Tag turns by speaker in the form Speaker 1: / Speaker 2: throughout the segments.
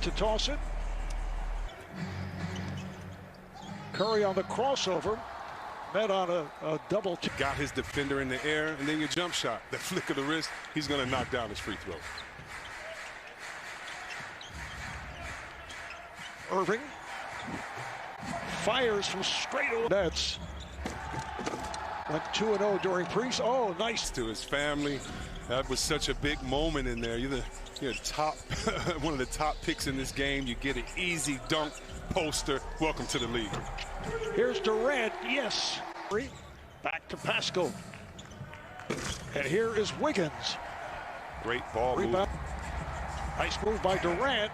Speaker 1: to toss it. Curry on the crossover. Met on a double.
Speaker 2: Got his defender in the air, and then your jump shot. The flick of the wrist, he's going to knock down his free throw.
Speaker 1: Irving fires from straight away. Nets went 2-0 during Oh, nice.
Speaker 2: To his family. That was such a big moment in there. You're top, one of the top picks in this game. You get an easy dunk poster. Welcome to the league.
Speaker 1: Here's Durant. Yes. Back to Pascal. And here is Wiggins.
Speaker 2: Great ball move.
Speaker 1: Nice move by Durant.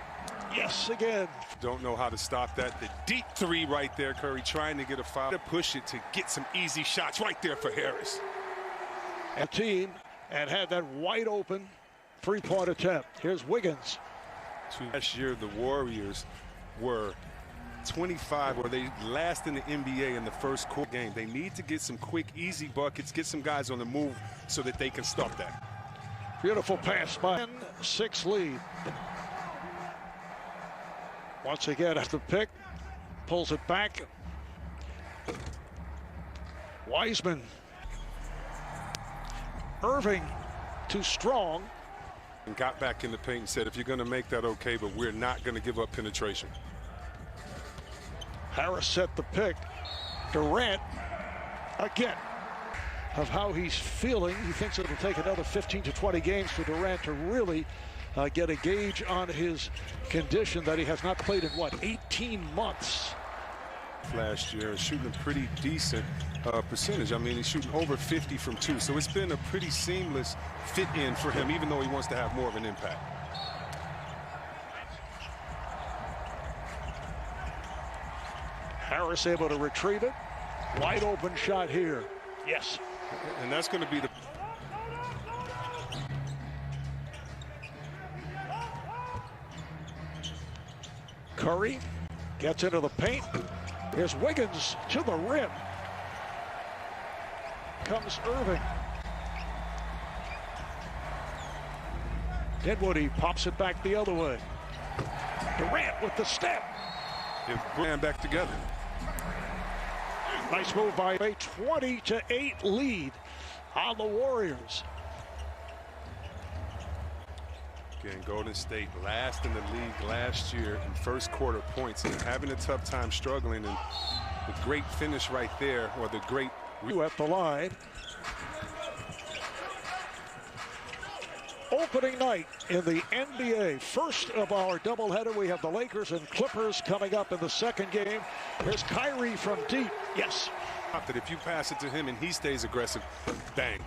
Speaker 1: Yes, again.
Speaker 2: Don't know how to stop that. The deep three right there, Curry trying to get a foul. To push it to get some easy shots right there for Harris.
Speaker 1: A team and had that wide open three-point attempt. Here's Wiggins.
Speaker 2: Last year, the Warriors were 25, or they last in the NBA in the first quarter game. They need to get some quick, easy buckets, get some guys on the move so that they can stop that.
Speaker 1: Beautiful pass by 6 lead. Once again, at the pick, pulls it back. Wiseman. Irving, too strong.
Speaker 2: And got back in the paint and said, if you're going to make that, okay, but we're not going to give up penetration.
Speaker 1: Harris set the pick. Durant, again, of how he's feeling. He thinks it'll take another 15 to 20 games for Durant to really get a gauge on his condition that he has not played in, 18 months.
Speaker 2: Last year, shooting a pretty decent percentage. I mean, he's shooting over 50 from 2, so it's been a pretty seamless fit in for him, even though he wants to have more of an impact.
Speaker 1: Harris able to retrieve it. Wide open shot here. Yes.
Speaker 2: And that's going to be the...
Speaker 1: Curry gets into the paint. Here's Wiggins to the rim. Comes Irving. Dinwiddie pops it back the other way. Durant with the step.
Speaker 2: If Graham back together.
Speaker 1: Nice move by a 20-8 lead on the Warriors.
Speaker 2: Again, Golden State last in the league last year in first quarter points and having a tough time struggling, and the great finish right there, or the great...
Speaker 1: At the line. Opening night in the NBA. First of our doubleheader. We have the Lakers and Clippers coming up in the second game. Here's Kyrie from deep. Yes.
Speaker 2: That if you pass it to him and he stays aggressive, bang.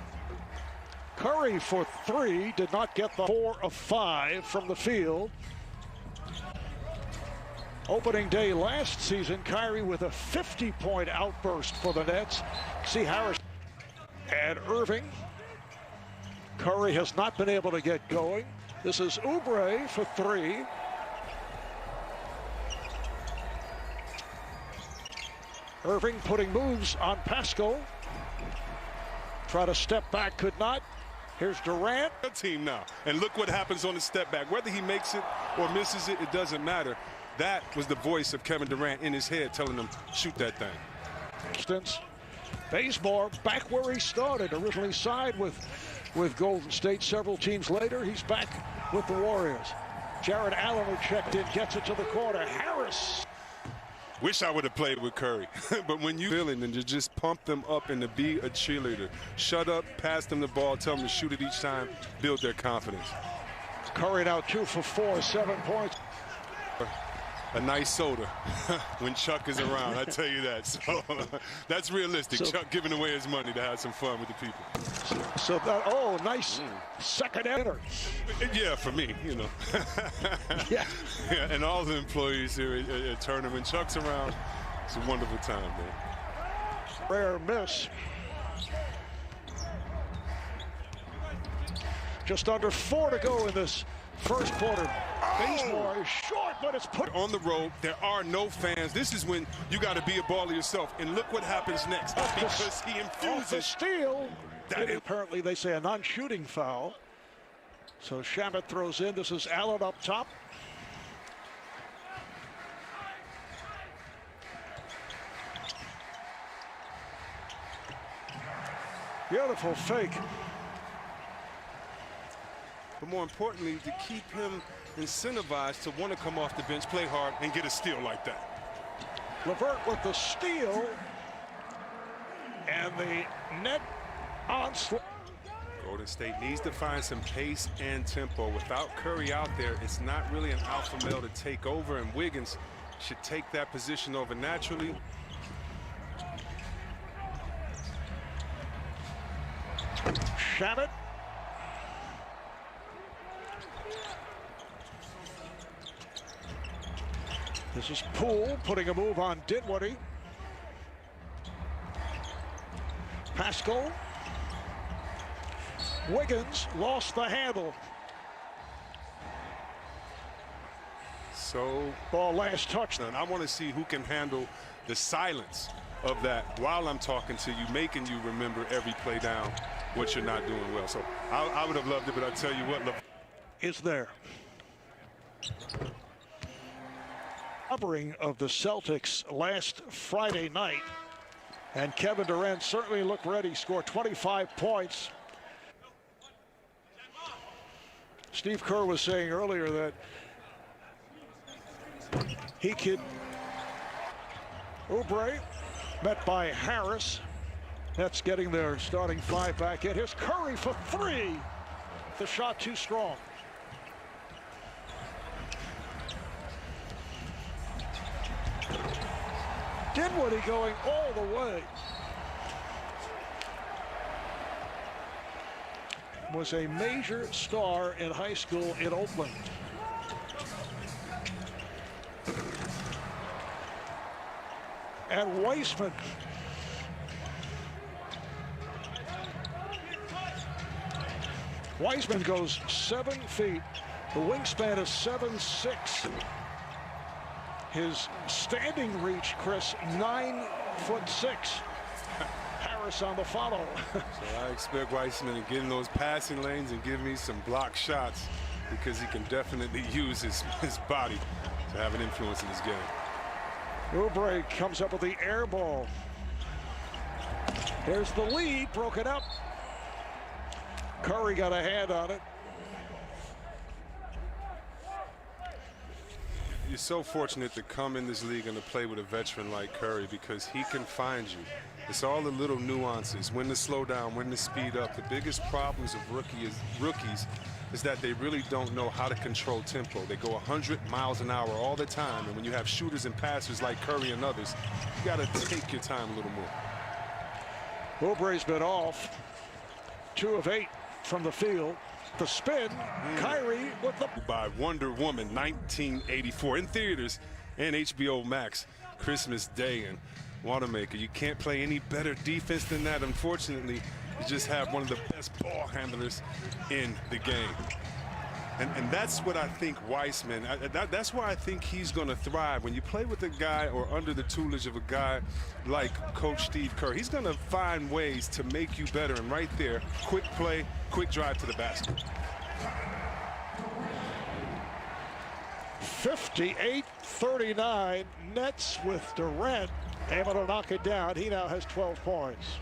Speaker 1: Curry for 3, did not get the 4 of 5 from the field. Opening day last season, Kyrie with a 50-point outburst for the Nets. See Harris and Irving. Curry has not been able to get going. This is Oubre for 3. Irving putting moves on Pascal. Try to step back, could not. Here's Durant.
Speaker 2: Team now. And look what happens on the step back. Whether he makes it or misses it, it doesn't matter. That was the voice of Kevin Durant in his head telling him, shoot that thing.
Speaker 1: Bazemore back where he started. Originally signed with Golden State. Several teams later, he's back with the Warriors. Jared Allen, who checked in, gets it to the corner. Harris.
Speaker 2: Wish I would have played with Curry. But when you feeling and to just pump them up and to be a cheerleader, shut up, pass them the ball, tell them to shoot it each time, build their confidence.
Speaker 1: Curry now 2 for 4, 7 points.
Speaker 2: A nice soda when Chuck is around, I tell you that. So that's realistic. Chuck giving away his money to have some fun with the people.
Speaker 1: So that, nice second enter.
Speaker 2: Yeah, for me,
Speaker 1: Yeah.
Speaker 2: Yeah, and all the employees here at Turner, when Chuck's around, it's a wonderful time, man.
Speaker 1: Rare miss. Just under 4 to go in this first quarter. Bazemore is short, but it's put
Speaker 2: on the road. There are no fans. This is when you got to be a baller yourself. And look what happens next, because he infuses
Speaker 1: the steal. Apparently, they say a non-shooting foul. So Shamet throws in. This is Allen up top. Beautiful fake.
Speaker 2: But more importantly, to keep him incentivized to want to come off the bench, play hard, and get a steal like that.
Speaker 1: LeVert with the steal. And the net onslaught.
Speaker 2: Golden State needs to find some pace and tempo. Without Curry out there, it's not really an alpha male to take over, and Wiggins should take that position over naturally.
Speaker 1: Shabbat. This is Poole putting a move on Dinwiddie. Pascal. Wiggins lost the handle.
Speaker 2: So,
Speaker 1: ball last touch.
Speaker 2: And I want to see who can handle the silence of that while I'm talking to you, making you remember every play down what you're not doing well. So I would have loved it, but I tell you what,
Speaker 1: is there. Covering of the Celtics last Friday night, and Kevin Durant certainly looked ready, scored 25 points. Steve Kerr was saying earlier that he could. Oubre met by Harris. Nets getting their starting five back in. Here's Curry for three. The shot too strong. Dinwiddie going all the way. Was a major star in high school in Oakland. And Weissman. Weissman goes 7 feet. The wingspan is 7'6". His standing reach, Chris, 9'6". Harris on the follow.
Speaker 2: So I expect Weissman to get in those passing lanes and give me some block shots, because he can definitely use his body to have an influence in this game.
Speaker 1: Oubre comes up with the air ball. There's the lead, broken up. Curry got a hand on it.
Speaker 2: You're so fortunate to come in this league and to play with a veteran like Curry, because he can find you. It's all the little nuances, when to slow down, when to speed up. The biggest problems of rookies is that they really don't know how to control tempo. They go 100 miles an hour all the time, and when you have shooters and passers like Curry and others, you got to take your time a little more.
Speaker 1: Oubre's been off. 2 of 8 from the field. The spin, Kyrie with the...
Speaker 2: By Wonder Woman, 1984, in theaters and HBO Max, Christmas Day, and Wanamaker. You can't play any better defense than that. Unfortunately, you just have one of the best ball handlers in the game. And that's what I think Weissman, that's why I think he's going to thrive. When you play with a guy or under the tutelage of a guy like Coach Steve Kerr, he's going to find ways to make you better. And right there, quick play, quick drive to the basket.
Speaker 1: 58-39, Nets with Durant able to knock it down. He now has 12 points.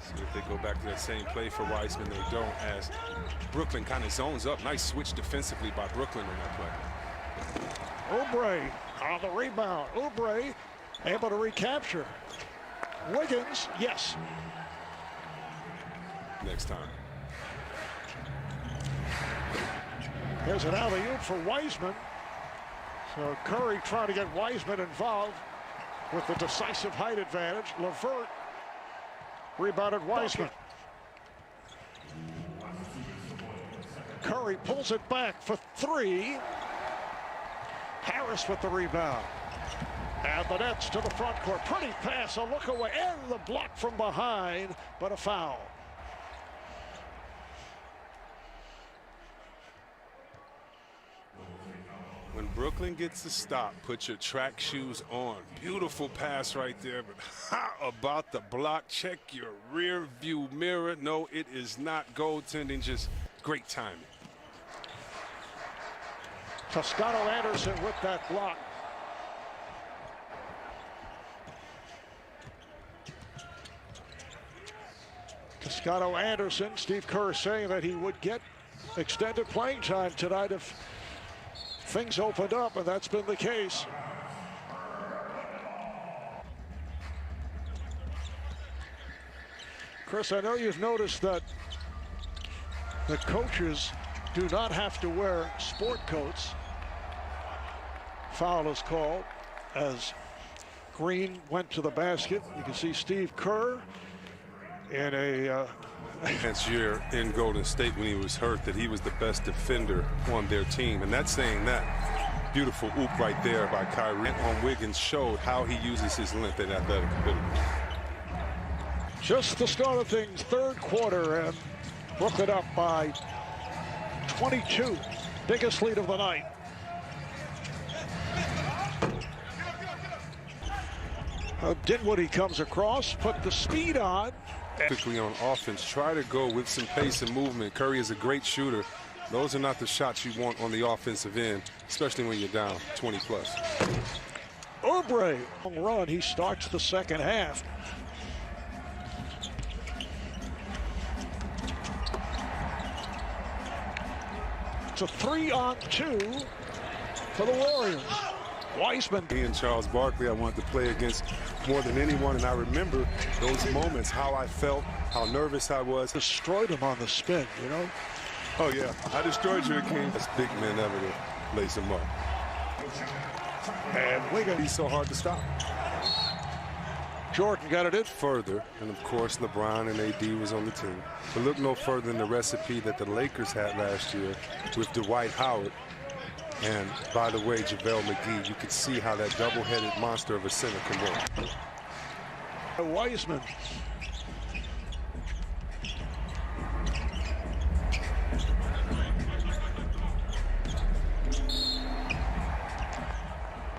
Speaker 2: See if they go back to that same play for Weissman. They don't, as Brooklyn kind of zones up. Nice switch defensively by Brooklyn on that play.
Speaker 1: Oubre on the rebound. Oubre able to recapture. Wiggins, yes.
Speaker 2: Next time.
Speaker 1: Here's an alley-oop for Weissman. So Curry trying to get Weissman involved with the decisive height advantage. LeVert rebounded Weissman. Curry pulls it back for 3. Harris with the rebound. And the Nets to the front court. Pretty pass, a look away, and the block from behind, but a foul.
Speaker 2: When Brooklyn gets to stop, put your track shoes on. Beautiful pass right there, but how about the block? Check your rear view mirror. No, it is not goaltending, just great timing.
Speaker 1: Toscano Anderson with that block. Scotto Anderson, Steve Kerr saying that he would get extended playing time tonight if things opened up, and that's been the case. Chris, I know you've noticed that the coaches do not have to wear sport coats. Foul is called as Green went to the basket. You can see Steve Kerr in a
Speaker 2: last year in Golden State when he was hurt that he was the best defender on their team, and that's saying that. Beautiful oop right there by Kyrie on Wiggins showed how he uses his length and athletic ability.
Speaker 1: Just the start of things, third quarter, and Brooklyn up by 22, biggest lead of the night. Dinwiddie comes across, put the speed on.
Speaker 2: Quickly on offense, try to go with some pace and movement. Curry is a great shooter. Those are not the shots you want on the offensive end, especially when you're down 20 plus.
Speaker 1: Oubre, long run, he starts the second half. It's a 3-on-2 for the Warriors. Wiseman.
Speaker 2: Me and Charles Barkley, I wanted to play against more than anyone, and I remember those moments, how I felt, how nervous I was.
Speaker 1: Destroyed him on the spin, you know?
Speaker 2: Oh, yeah. I destroyed you, King. That's big man ever to lace him up.
Speaker 1: And Wiggins.
Speaker 2: He's so hard to stop.
Speaker 1: Jordan got it in.
Speaker 2: Further, and of course, LeBron and AD was on the team. But look no further than the recipe that the Lakers had last year with Dwight Howard. And by the way, JaVale McGee, you could see how that double-headed monster of a center can work.
Speaker 1: Wiseman.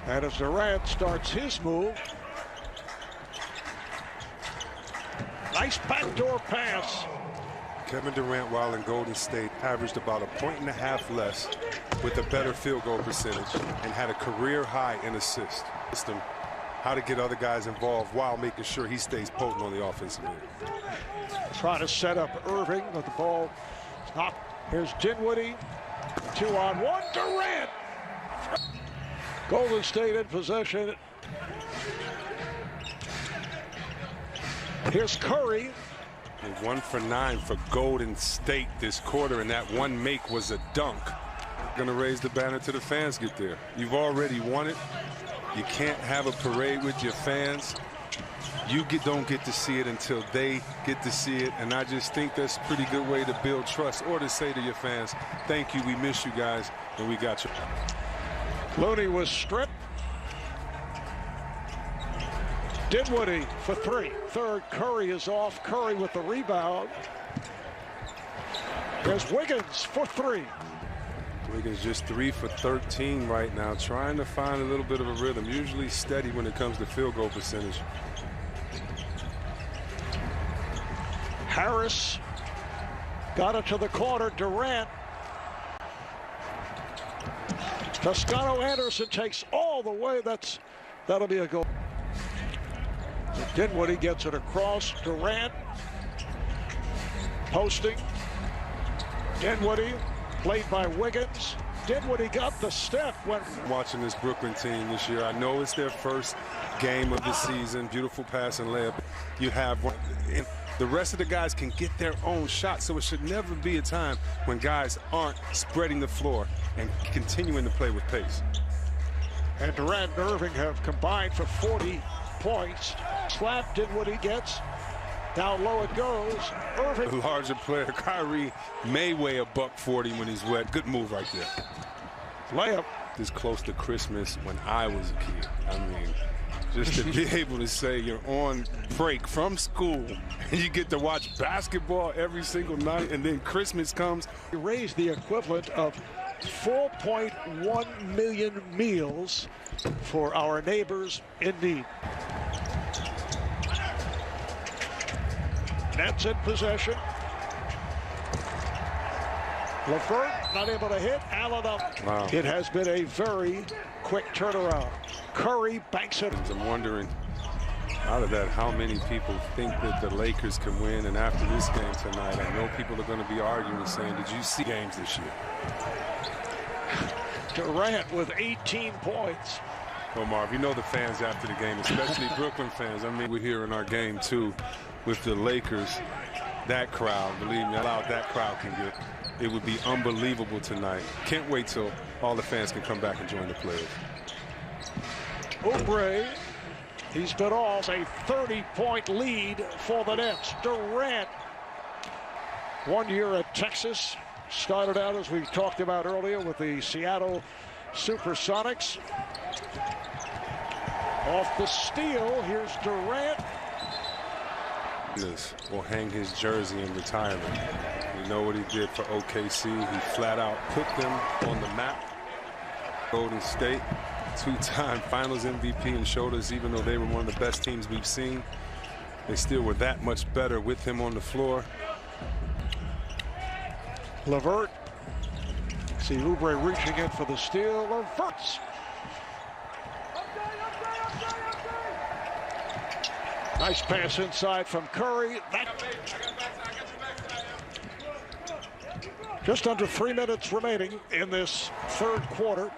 Speaker 1: And as Durant starts his move. Nice backdoor pass.
Speaker 2: Kevin Durant, while in Golden State, averaged about 1.5 points less with a better field goal percentage and had a career high in assists. How to get other guys involved while making sure he stays potent on the offensive end.
Speaker 1: Trying to set up Irving, but the ball is not. Here's Dinwiddie. 2-on-1. Durant. Golden State in possession. Here's Curry.
Speaker 2: 1 for 9 for Golden State this quarter, and that one make was a dunk. Gonna raise the banner to the fans get there. You've already won it. You can't have a parade with your fans. You don't get to see it until they get to see it, and I just think that's a pretty good way to build trust or to say to your fans, thank you, we miss you guys, and we got you.
Speaker 1: Looney was stripped. Dinwiddie for 3. Third, Curry is off. Curry with the rebound. There's Wiggins for 3.
Speaker 2: Wiggins just 3 for 13 right now, trying to find a little bit of a rhythm. Usually steady when it comes to field goal percentage.
Speaker 1: Harris got it to the corner. Durant. Toscano Anderson takes all the way. That'll be a goal. Dinwiddie gets it across. Durant posting. Dinwiddie played by Wiggins. Dinwiddie got the step.
Speaker 2: Watching this Brooklyn team this year, I know it's their first game of the season. Beautiful pass and layup. You have one. And the rest of the guys can get their own shot, so it should never be a time when guys aren't spreading the floor and continuing to play with pace.
Speaker 1: And Durant and Irving have combined for 40 points. Slap Dinwiddie gets. Down low it goes. Irving.
Speaker 2: The larger player, Kyrie, may weigh $140 when he's wet. Good move right there.
Speaker 1: Layup.
Speaker 2: This close to Christmas when I was a kid. I mean, just to be able to say you're on break from school and you get to watch basketball every single night, and then Christmas comes.
Speaker 1: We raised the equivalent of 4.1 million meals for our neighbors in need. Nets in possession. LeVert not able to hit. Allen up.
Speaker 2: Wow.
Speaker 1: It has been a very quick turnaround. Curry banks it.
Speaker 2: I'm wondering Out of that, how many people think that the Lakers can win? And after this game tonight, I know people are going to be arguing, saying, did you see games this year?
Speaker 1: Durant with 18 points.
Speaker 2: Well, Marv, you know the fans after the game, especially Brooklyn fans. I mean, we're here in our game, too, with the Lakers. That crowd, believe me, how loud that crowd can get. It would be unbelievable tonight. Can't wait till all the fans can come back and join the players.
Speaker 1: Oubre, he's been off a 30-point lead for the Nets. Durant, 1 year at Texas, started out, as we talked about earlier, with the Seattle Supersonics. Off the steal, here's Durant.
Speaker 2: Will hang his jersey in retirement. You know what he did for OKC. He flat out put them on the map. Golden State, two-time Finals MVP, and showed us, even though they were one of the best teams we've seen, they still were that much better with him on the floor.
Speaker 1: LeVert. See Oubre reaching in for the steal. LeVert's. Nice pass inside from Curry. Just under 3 minutes remaining in this third quarter.